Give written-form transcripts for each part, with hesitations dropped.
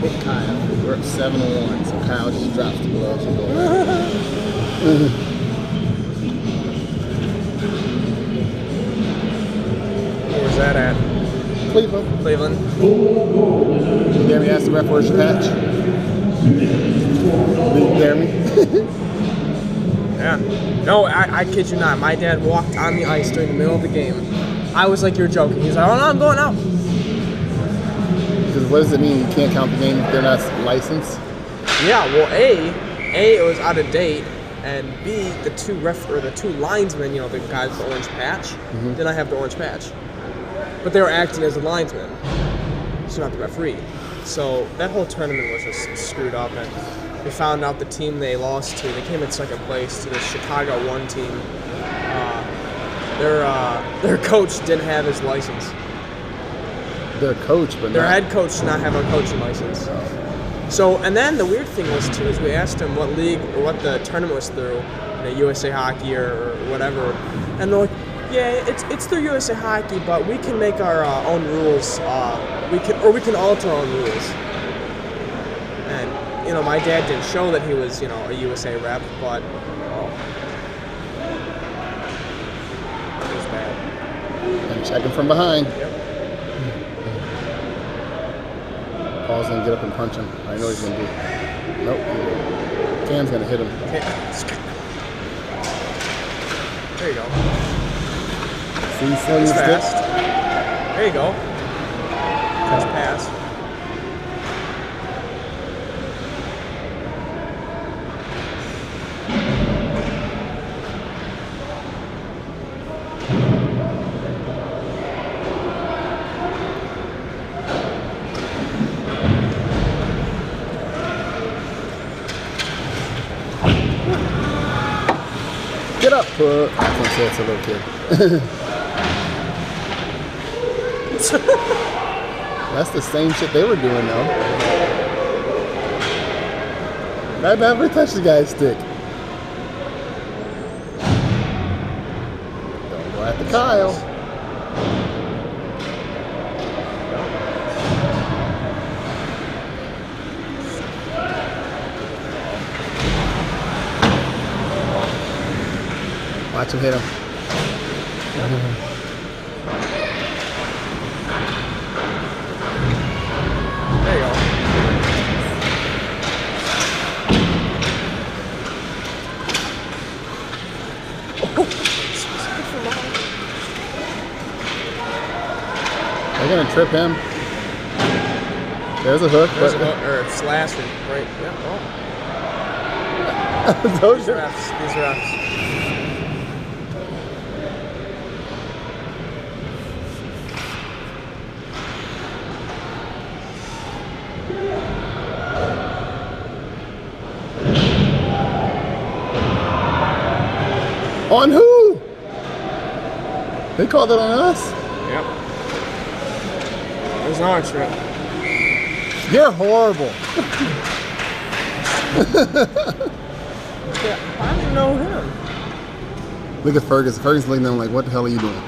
hit Kyle. We're up 7-1, so Kyle just drops the gloves and goes. Where's that at? Cleveland. Cleveland. Jeremy asked the ref, where's your patch? Jeremy? Yeah. No, I kid you not. My dad walked on the ice during the middle of the game. I was like, you're joking. He's like, oh no, I'm going out. Because what does it mean? You can't count the game if they're not licensed? Yeah, well, A, it was out of date, and B, the two linesmen, the guys with the orange patch, did not have the orange patch. But they were acting as a linesman, so not the referee. So that whole tournament was just screwed up, and we found out the team they lost to, they came in second place to the Chicago 1 team. Their coach didn't have his license. Their coach, but their head coach did not have a coaching license. So, and then the weird thing was too is we asked him what league or what the tournament was through, USA Hockey or whatever, and they're like, yeah, it's through USA Hockey, but we can make our own rules. We can alter our own rules. And my dad didn't show that he was a USA rep, but it was bad. And checking from behind. Yep. Paul's gonna get up and punch him. I know he's gonna do. Nope. Cam's gonna hit him. There you go. See, slings the fast. stick. There you go. Touch pass. Get up, I can't say it's a little kid. That's the same shit they were doing, though. I never touched the guy's stick. Don't go after Kyle. Watch him hit him. There you go. They're gonna trip him. There's a hook. There's a hook, or slash, right? Yeah. Oh. Those These refs. On who? They called it on us? Yep. There's another trip. You're horrible. I didn't know him. Look at Ferguson. Ferguson's looking at him like, what the hell are you doing?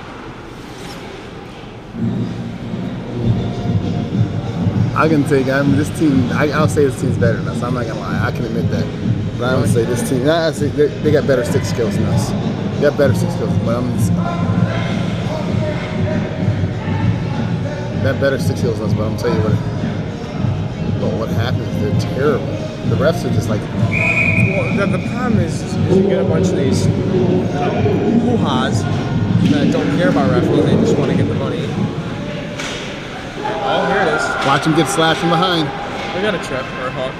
I can take this team. I'll say this team's better than us. I'm not gonna lie. I can admit that. But I would say this team. I say they got better stick skills than us. They got better stick skills, but they have better stick skills than us. But I'm telling you what happens. They're terrible. The refs are just like. Well, the problem is you get a bunch of these hoo-has that don't care about refereeing. They just want to get the money. Oh, here it is. Watch him get slashed from behind. We got a trip or a hook.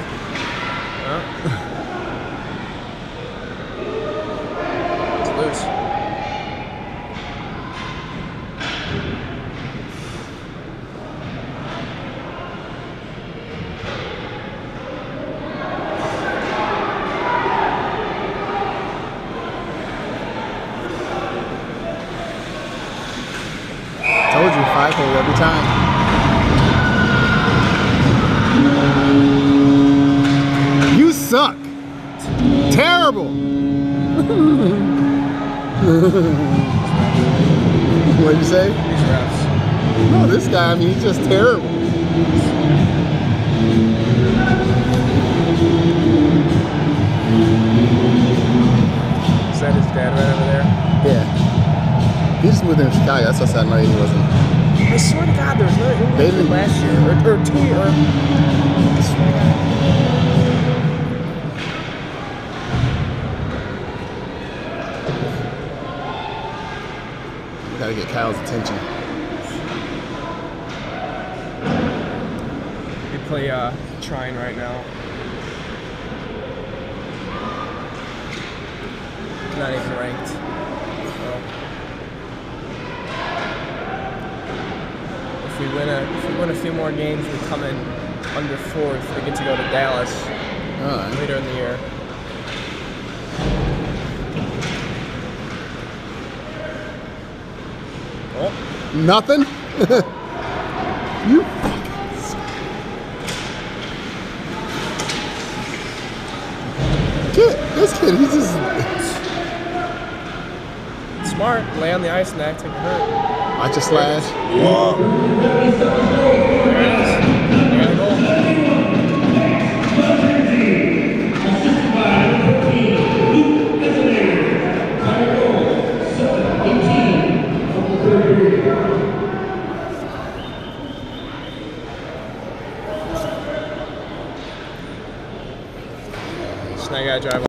It's loose. Told you, 5-hole every time. You suck. Terrible. What'd you say? These refs. No, this guy, I mean, he's just terrible. dad right over there. Yeah. He just moved in Chicago. That's what I know he wasn't. I swear to God, there was no They England didn't- last year or 2 years. I swear to God. We gotta get Kyle's attention. They play Trine right now. Not even ranked. So. If we win a few more games, we come in under 4th. We get to go to Dallas All right. later in the year. Oh, Nothing? You kid, this kid, he's just smart. Lay on the ice and act like you're hurt. watch a slash. There it is. They got a goal. So now you gotta drive